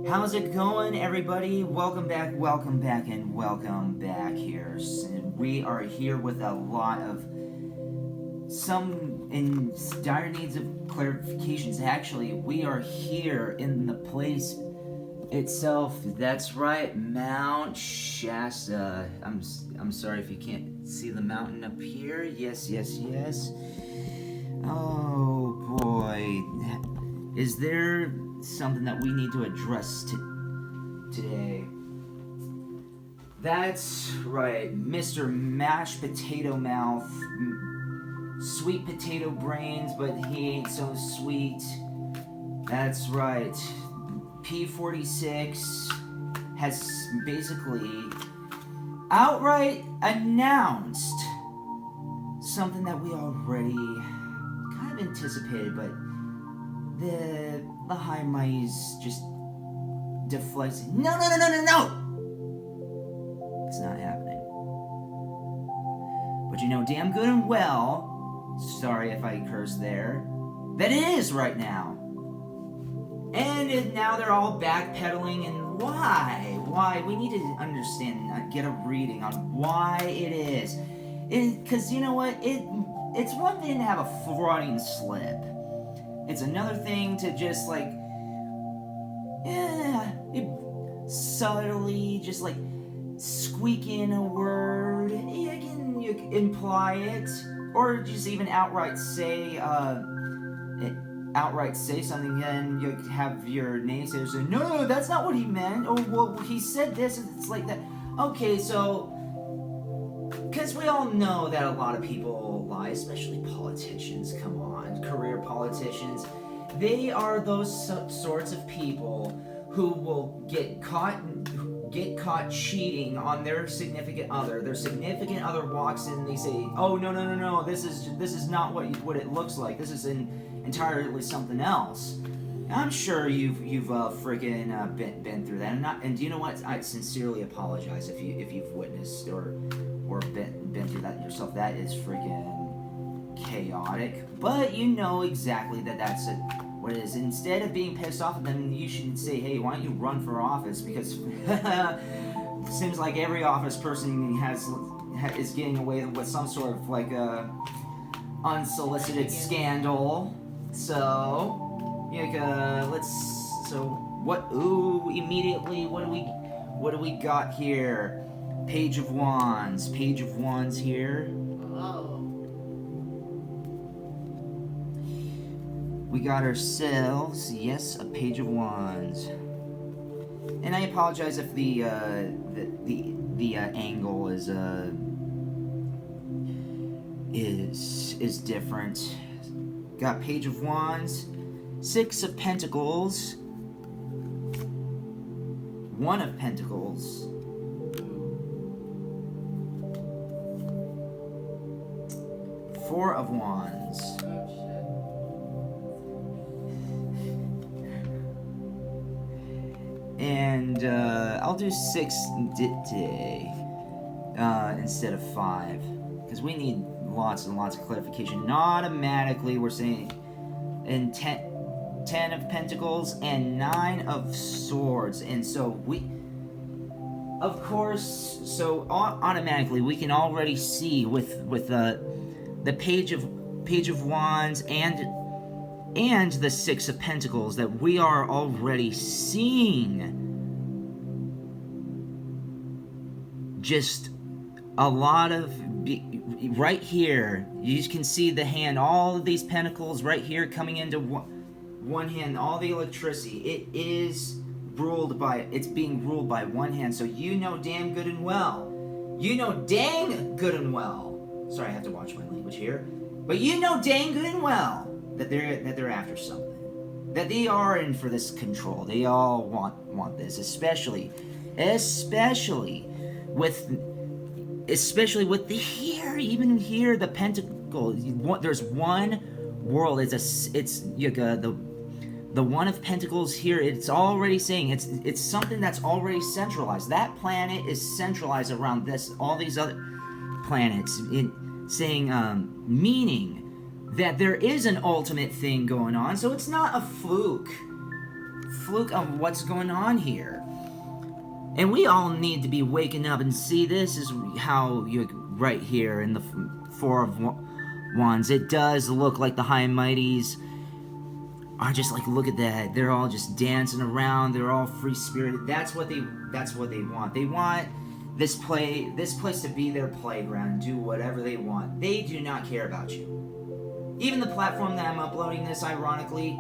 How's it going, everybody? Welcome back, and welcome back here. We are here with a lot of some in dire needs of clarifications. Actually, we are here in the place itself. That's right, Mount Shasta. I'm sorry if you can't see the mountain up here. Yes. Oh boy. Is there something that we need to address today? That's right, Mr. Mashed Potato Mouth, sweet potato brains, but he ain't so sweet. That's right, P46 has basically outright announced something that we already kind of anticipated, but the high mighty's just deflecting. No! It's not happening. But you know damn good and well, sorry if I cursed there, that it is right now. And now they're all backpedaling, and why? We need to understand, get a reading on why it is. Because you know what? It's one thing to have a Freudian slip. It's another thing to just subtly just squeak in a word. You can imply it, or just even outright say something, and you have your naysayers say, no, that's not what he meant. Oh, well, he said this, and it's like that. Okay, so because we all know that a lot of people lie, especially politicians. Come on, career politicians. They are those sorts of people who will get caught cheating on their significant other. Their significant other walks in and they say, "Oh no, this is not what it looks like. This is entirely something else." I'm sure you've freaking been through that. And do you know what? I sincerely apologize if you've witnessed or been through that yourself. That is freaking chaotic. But you know exactly that's what it is. Instead of being pissed off at them, you should say, "Hey, why don't you run for office?" Because it seems like every office person is getting away with some sort of unsolicited scandal. So. Immediately, what do we got here? Page of Wands here. Oh. We got ourselves, yes, a Page of Wands. And I apologize if the angle is different. Got Page of Wands, Six of Pentacles, One of Pentacles, Four of Wands, and I'll do 6 today instead of 5, because we need lots and lots of clarification. Automatically, we're saying in 10 of Pentacles and 9 of Swords, and so of course, so automatically we can already see with the Page of Wands and the 6 of Pentacles that we are already seeing just a lot of right here. You can see the hand, all of these pentacles right here coming into one hand, all the electricity. It's being ruled by one hand. So you know damn good and well. Sorry, I have to watch my language here. But you know dang good and well that they're after something. That they are in for this control. They all want this, especially with the here, even here, the pentacle. There's one world. The One of Pentacles here. It's already saying it's something that's already centralized. That planet is centralized around all these other planets. Meaning that there is an ultimate thing going on. So it's not a fluke fluke of what's going on here. And we all need to be waking up and see this is how you right here in the Four of Wands. It does look like the High and Mighties are just like, look at that. They're all just dancing around. They're all free spirited. That's what they want. They want this place to be their playground and do whatever they want. They do not care about you. Even the platform that I'm uploading this, ironically,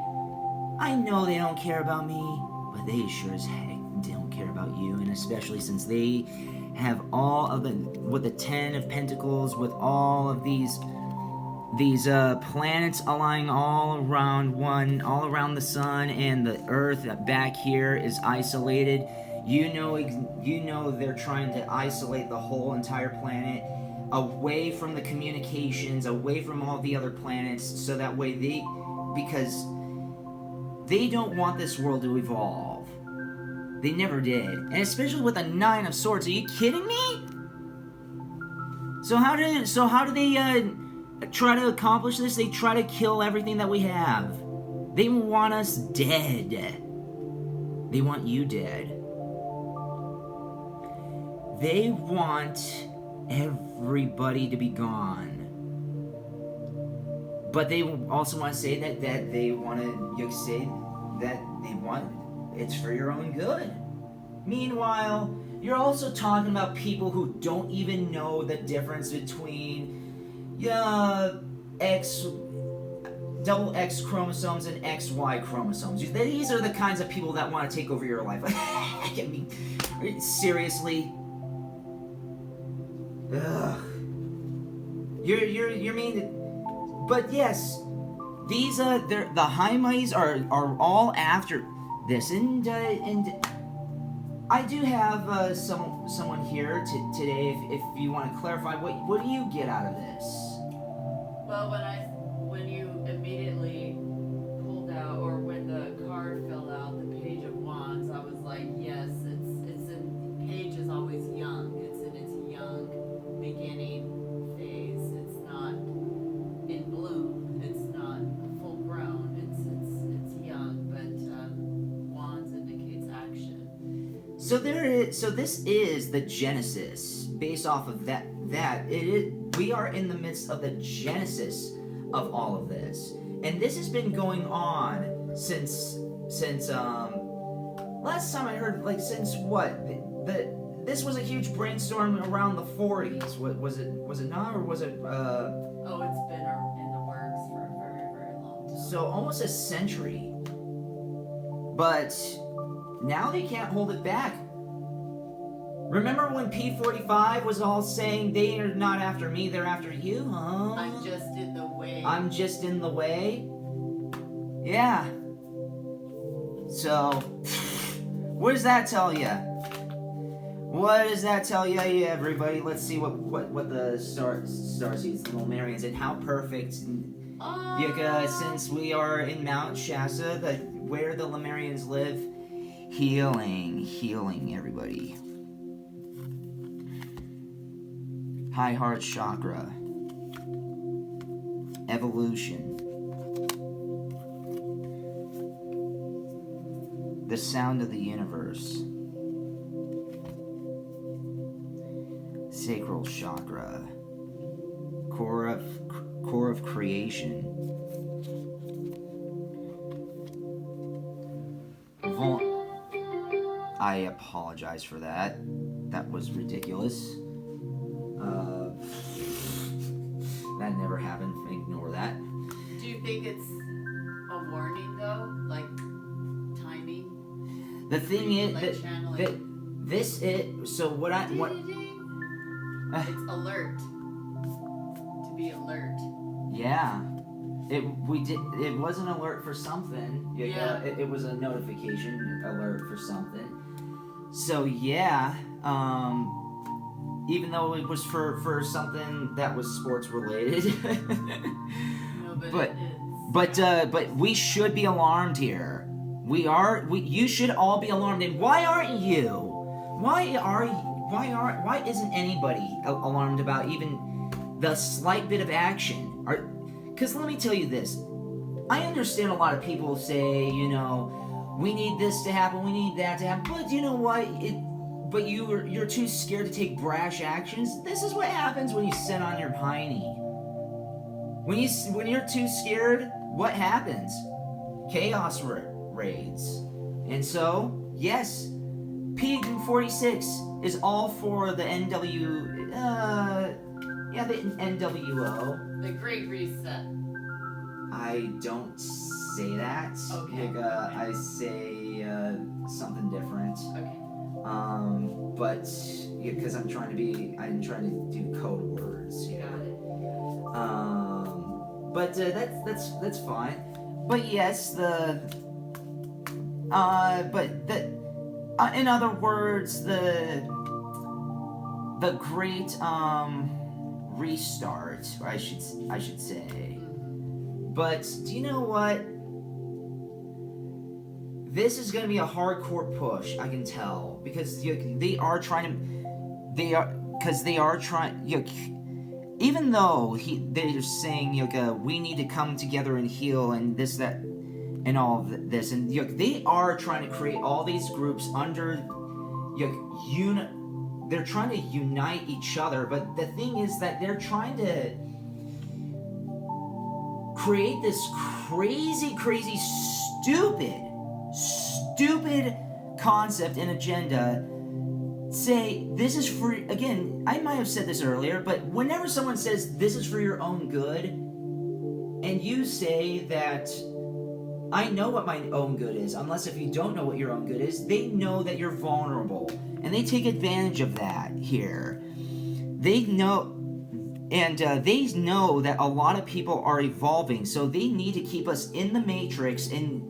I know they don't care about me, but they sure as heck don't care about you, and especially since they have all of with the Ten of Pentacles, with all of these planets aligning all around the sun, and the Earth back here is isolated. You know they're trying to isolate the whole entire planet away from the communications, away from all the other planets, so that way because they don't want this world to evolve. They never did. And especially with a Nine of Swords. Are you kidding me? So how do they try to accomplish this? They try to kill everything that we have. They want us dead. They want you dead. They want everybody to be gone. But they also want to say that they want to say that they want it's for your own good. Meanwhile, you're also talking about people who don't even know the difference between double X chromosomes and XY chromosomes. These are the kinds of people that want to take over your life. I mean, seriously? Ugh. You're mean. But yes, these the High Mighties are all after this, and I do have someone here today. If you want to clarify, what do you get out of this? Well, when you immediately pulled out, or when the card filled out the Page of Wands, I was like, yes, Page is always young. It's in its young beginning phase. It's not in bloom. It's not full grown. It's young, but Wands indicates action. So this is the genesis. Based off of that we are in the midst of the genesis of all of this, and this has been going on since last time I heard, like, since what this was a huge brainstorm around the 40s. Was it not, or was it Oh, it's been in the works for a very, very long time. So almost a century. But now they can't hold it back. Remember when P45 was all saying, they are not after me, they're after you, huh? I'm just in the way. I'm just in the way? Yeah. So, what does that tell you? What does that tell you, everybody? Let's see what the star sees, the Lemurians, and how perfect. Since we are in Mount Shasta, where the Lemurians live, healing, everybody. High heart chakra, evolution, the sound of the universe, sacral chakra, core of creation, I apologize for that. That was ridiculous. That never happened. Ignore that. Do you think it's a warning, though? Like timing? The thing is it's alert. To be alert. Yeah. It was an alert for something. Yeah. It was a notification alert for something. So yeah, even though it was for something that was sports related. No, but we should be alarmed here. You should all be alarmed. And why aren't you? Why isn't anybody alarmed about even the slight bit of action? Because let me tell you this. I understand a lot of people say, we need this to happen, we need that to happen. But you know what? But you're too scared to take brash actions. This is what happens when you sit on your piney. When you're too scared, what happens? Chaos raids. And so, yes, P46 is all for the the NWO. The Great Reset. I don't say that. Okay. I say something different. Okay. But because I'm trying to do code words. You got it. But that's fine. But yes, in other words, the great restart, or I should say. But do you know what? This is going to be a hardcore push, I can tell, because they are trying. Even though they're saying we need to come together and heal and this, that, and all of this, and they are trying to create all these groups under they're trying to unite each other. But the thing is that they're trying to create this crazy, stupid concept and agenda. Say this is for, again, I might have said this earlier, but whenever someone says this is for your own good, and you say that I know what my own good is, unless if you don't know what your own good is, they know that you're vulnerable, and they take advantage of that here. They know, and they know that a lot of people are evolving, so they need to keep us in the matrix in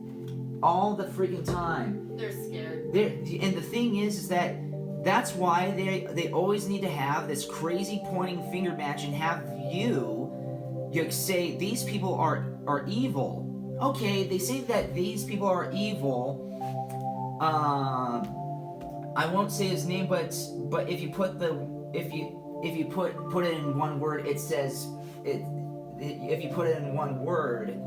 all the freaking time. They're scared. And the thing is that that's why they always need to have this crazy pointing finger match and have you say these people are evil. Okay, they say that these people are evil. I won't say his name, but if you put it in one word, it says it. If you put it in one word,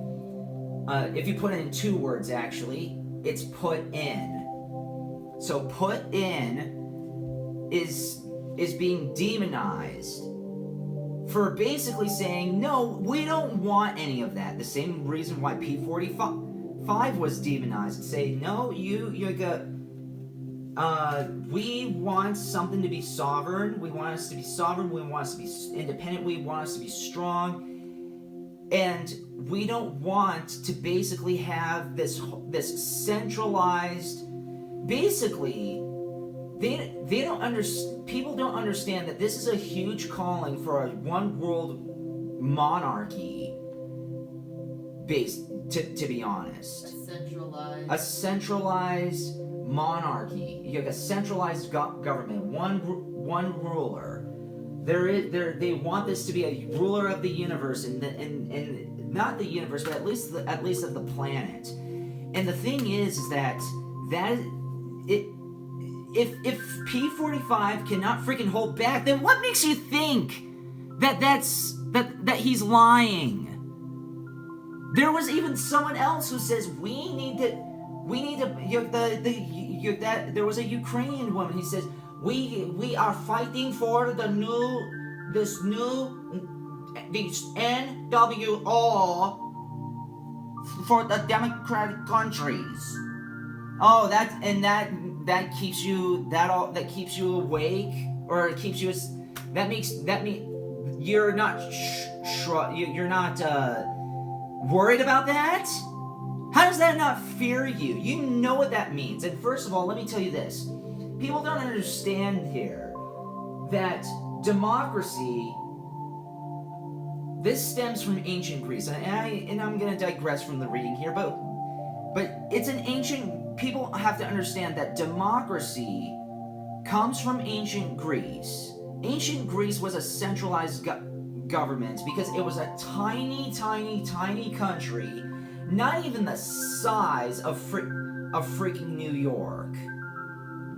if you put it in two words, actually, it's put in. So put in is being demonized for basically saying, no, we don't want any of that. The same reason why P45 was demonized. Say, no, we want something to be sovereign. We want us to be sovereign. We want us to be independent. We want us to be strong. And we don't want to basically have this centralized, basically, they don't understand. People don't understand that this is a huge calling for a one world monarchy. To be honest, a centralized monarchy. You have a centralized government, one ruler. They want this to be a ruler of the universe, and not the universe, but at least of the planet. And the thing is that it. If P45 cannot freaking hold back, then what makes you think that he's lying? There was even someone else who says we need to. There was a Ukrainian woman. He says we are fighting for the NWO for the democratic countries. Oh, that keeps you awake, or it keeps you. That means you're not worried about that. How does that not fear you? You know what that means. And first of all, let me tell you this: people don't understand here that democracy. This stems from ancient Greece, and I'm going to digress from the reading here, but it's an ancient. People have to understand that democracy comes from ancient Greece. Ancient Greece was a centralized government because it was a tiny country, not even the size of freaking New York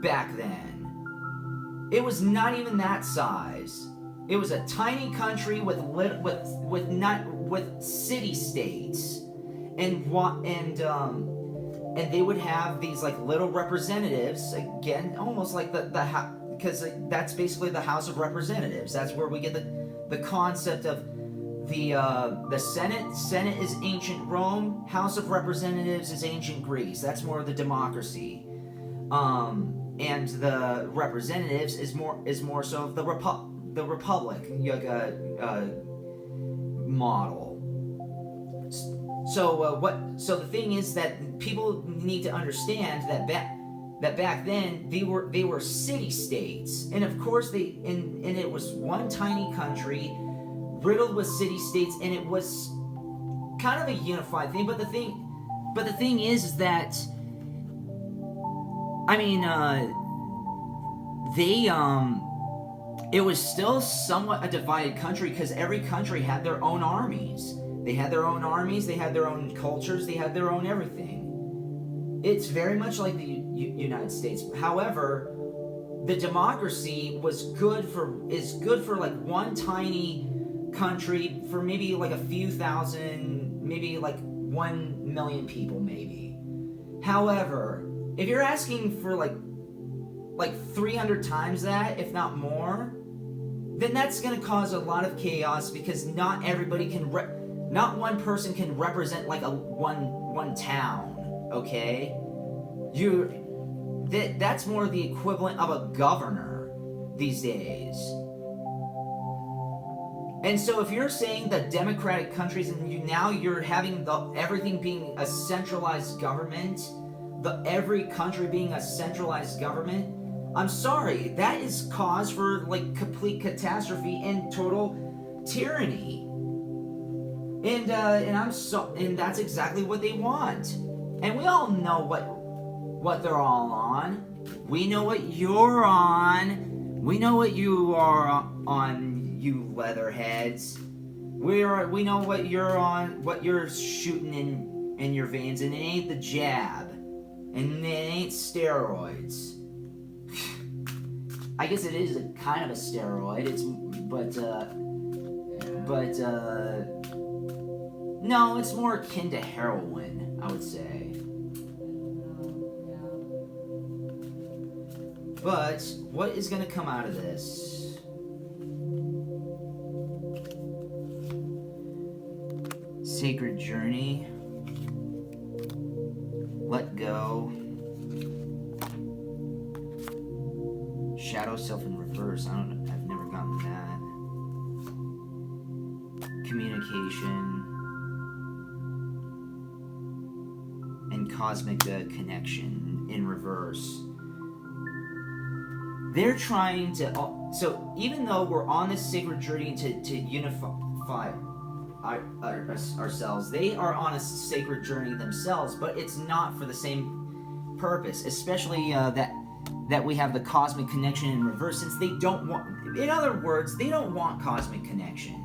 back then. It was not even that size. It was a tiny country with city states, and and they would have these like little representatives, again, almost like the because that's basically the House of Representatives. That's where we get the concept of the Senate. Senate is ancient Rome. House of Representatives is ancient Greece. That's more of the democracy. And the representatives is more so of the republic model. So the thing is that people need to understand that back then they were city states, and of course and it was one tiny country riddled with city states, and it was kind of a unified thing. But the thing is that, I mean, it was still somewhat a divided country because every country had their own armies. They had their own armies, they had their own cultures, they had their own everything. It's very much like the United States. However, the democracy is good for like one tiny country for maybe like a few thousand, maybe like 1 million people maybe. However, if you're asking for like 300 times that, if not more, then that's going to cause a lot of chaos because not everybody not one person can represent like one town, okay? That's more the equivalent of a governor these days. And so if you're saying that democratic countries and you're having everything being a centralized government, every country being a centralized government, I'm sorry, that is cause for like complete catastrophe and total tyranny. And that's exactly what they want. And we all know what they're all on. We know what you're on. We know what you are on, you leatherheads. We know what you're on, what you're shooting in your veins, and it ain't the jab. And it ain't steroids. I guess it is a kind of a steroid. No, it's more akin to heroin, I would say. But what is going to come out of this? Sacred journey. Let go. Shadow self in reverse. I've never gotten that. Communication. And cosmic connection in reverse. They're trying to. So even though we're on this sacred journey to unify ourselves, they are on a sacred journey themselves, but it's not for the same purpose. Especially that we have the cosmic connection in reverse, since they don't want. In other words, they don't want cosmic connection.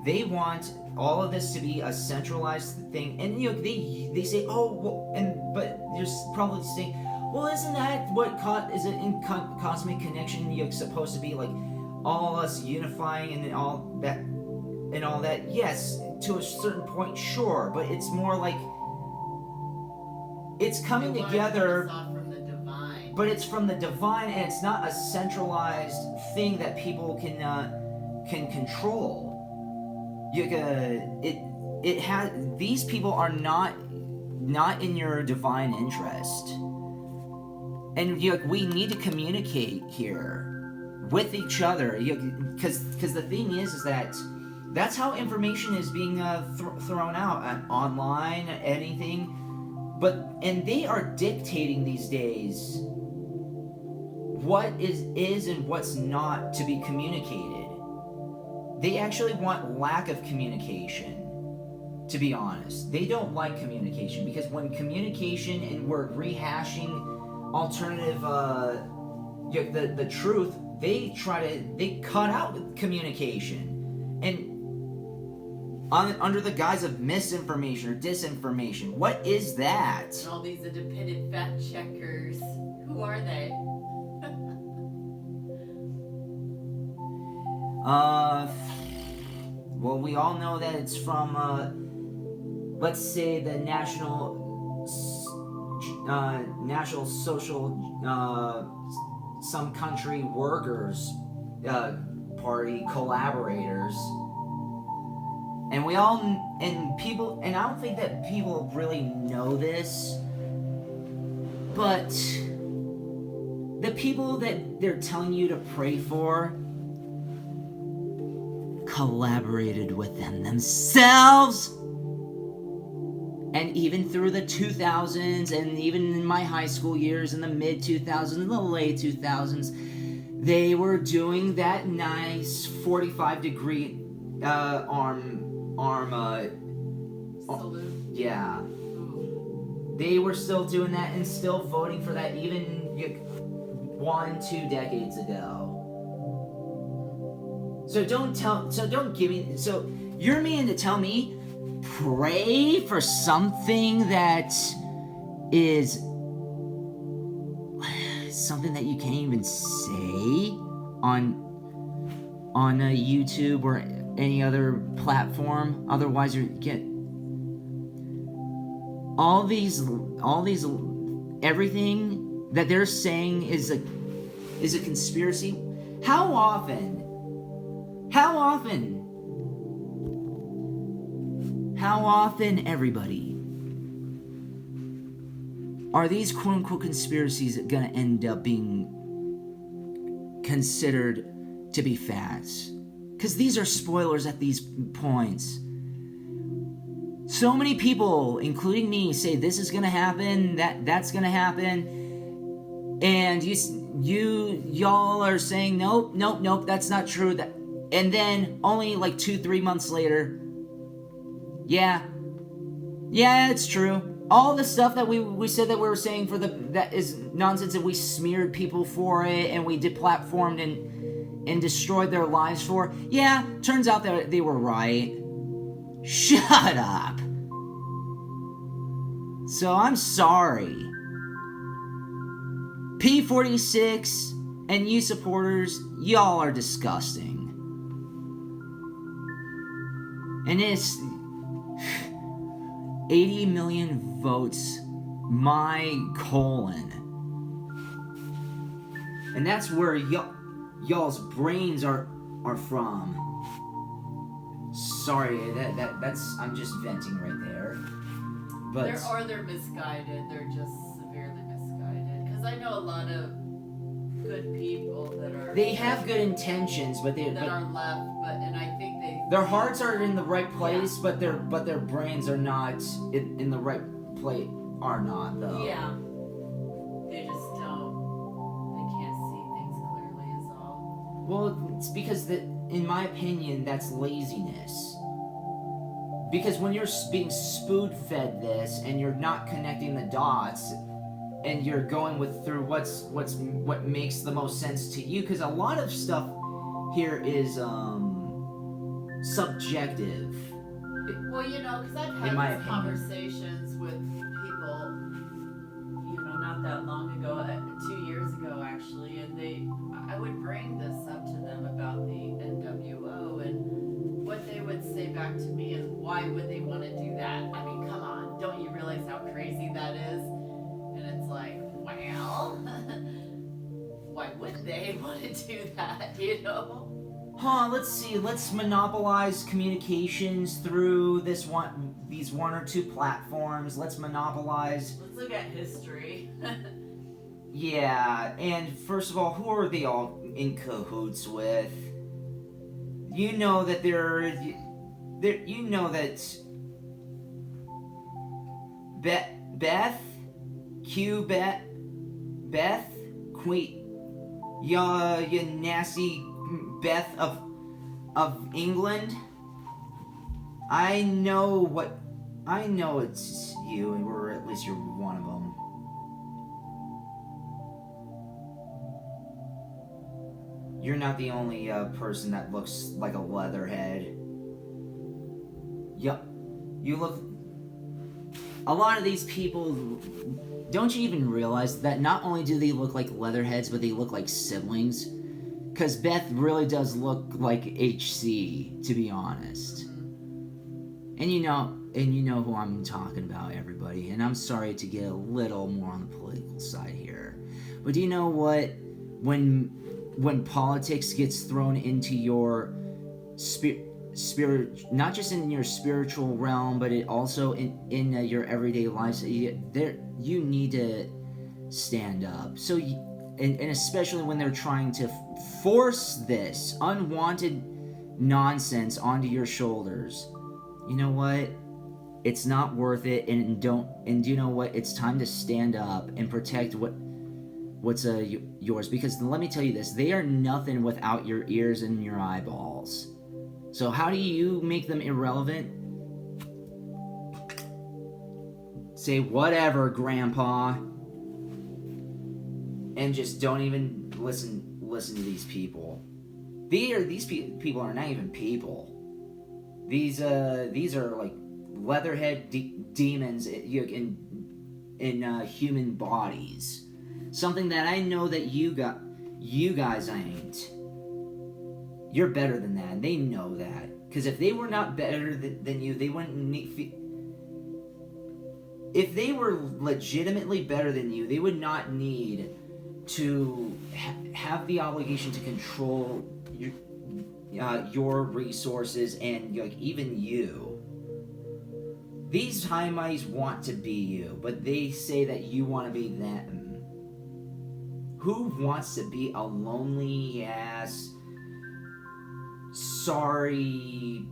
They want all of this to be a centralized thing, and they say, oh, well, but you're probably saying, well, isn't that what is it in cosmic connection? You're supposed to be like all us unifying and all that. Yes, to a certain point, sure, but it's more like it's coming together. But it's from the divine, and it's not a centralized thing that people can control. It has, these people are not in your divine interest, and we need to communicate here with each other. Because the thing is that that's how information is being thrown out online, anything. And they are dictating these days what is and what's not to be communicated. They actually want lack of communication, to be honest. They don't like communication, because when communication and we're rehashing alternative, the truth, they cut out communication. And under the guise of misinformation or disinformation. What is that? And all these independent fact checkers. Who are they? Well, we all know that it's from, let's say, the National National Social some country workers party collaborators, and we all and people, and I don't think that people really know this, but the people that they're telling you to pray for collaborated with them themselves. And even through the 2000s, and even in my high school years, in the mid 2000s, and the late 2000s, they were doing that nice 45-degree arm Salute. yeah. Ooh. They were still doing that and still voting for that even 1-2 decades ago. So don't give me, so you're meaning to tell me pray for something that is something that you can't even say on YouTube or any other platform, otherwise you get all these everything that they're saying is a conspiracy. How often everybody are these quote-unquote conspiracies gonna end up being considered to be facts? Because these are spoilers at these points. So many people, including me, say this is gonna happen, that's gonna happen, and y'all are saying nope, that's not true. And then only like 2-3 months later, yeah, it's true. All the stuff that we said that we were saying that is nonsense, and we smeared people for it, and we deplatformed and destroyed their lives for. Yeah, turns out that they were right. Shut up. So I'm sorry. P46 and you supporters, y'all are disgusting. And it's 80 million votes, and that's where y'all's brains are from. Sorry, that's I'm just venting right there. But They're misguided. They're just severely misguided. Because I know a lot of good people that are. They have good intentions, but are left. And I think their hearts are in the right place, yeah. but their brains are not in the right place. Are not though. Yeah. They just don't. They can't see things clearly, is all. Well, it's because in my opinion, that's laziness. Because when you're being spoon-fed this and you're not connecting the dots, and you're going through what makes the most sense to you, because a lot of stuff here is subjective. Well, because I've had these conversations with people, not that long ago, 2 years ago actually, and I would bring this up to them about the NWO, and what they would say back to me is, why would they want to do that? I mean, come on, don't you realize how crazy that is? And it's like, well, why would they want to do that, Let's see. Let's monopolize communications through these 1 or 2 platforms. Let's look at history. Yeah, and first of all, who are they all in cahoots with? You know that Beth, Queen, you nasty Beth of England. I know it's you, or at least you're one of them. You're not the only person that looks like a leatherhead. Yup, you look. A lot of these people, don't you even realize that not only do they look like leatherheads, but they look like siblings? Because Beth really does look like HC, to be honest. And and you know who I'm talking about, everybody. And I'm sorry to get a little more on the political side here, but do you know what? When politics gets thrown into your spirit, not just in your spiritual realm, but it also in your everyday life, you need to stand up. So, and especially when they're trying to force this unwanted nonsense onto your shoulders, you know what? It's not worth it, and you know what? It's time to stand up and protect what's yours, because let me tell you this, they are nothing without your ears and your eyeballs. So how do you make them irrelevant? Say whatever, Grandpa, and just don't even listen to these people. These people are not even people. These are like leatherhead demons in human bodies. Something that I know that you guys ain't. You're better than that, and they know that. Because if they were not better than you, they wouldn't need... If they were legitimately better than you, they would not need to have the obligation to control your resources and even you. These high mighties want to be you, but they say that you want to be them. Who wants to be a lonely ass, sorry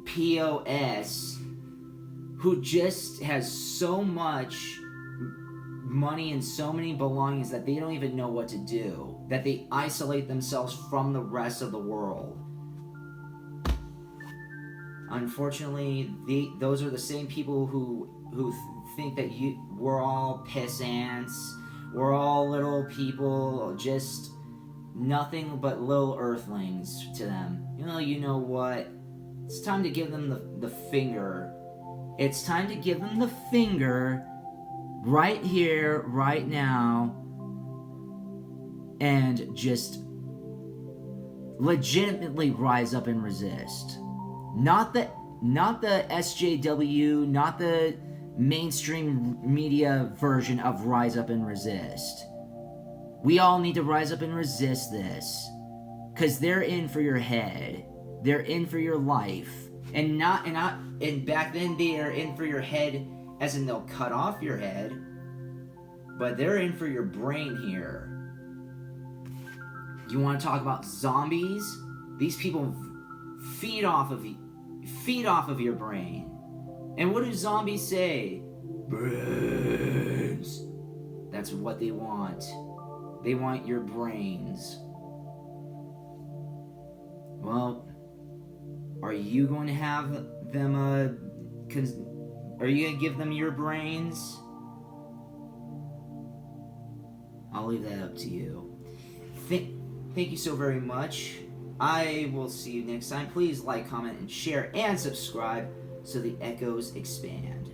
POS who just has so much money and so many belongings that they don't even know what to do, that they isolate themselves from the rest of the world? Unfortunately, those are the same people who think that we're all pissants, we're all little people, just nothing but little earthlings to them. You know what? It's time to give them the finger. It's time to give them the finger right here, right now, and just legitimately rise up and resist. Not the SJW, not the mainstream media version of rise up and resist. We all need to rise up and resist this, because they're in for your head. They're in for your life. And back then they are in for your head, as in they'll cut off your head, but they're in for your brain here. You want to talk about zombies? These people feed off of your brain. And what do zombies say? Brains. That's what they want. They want your brains. Well, are you going to have them, are you going to give them your brains? I'll leave that up to you. Thank you so very much. I will see you next time. Please like, comment, and share, and subscribe so the echoes expand.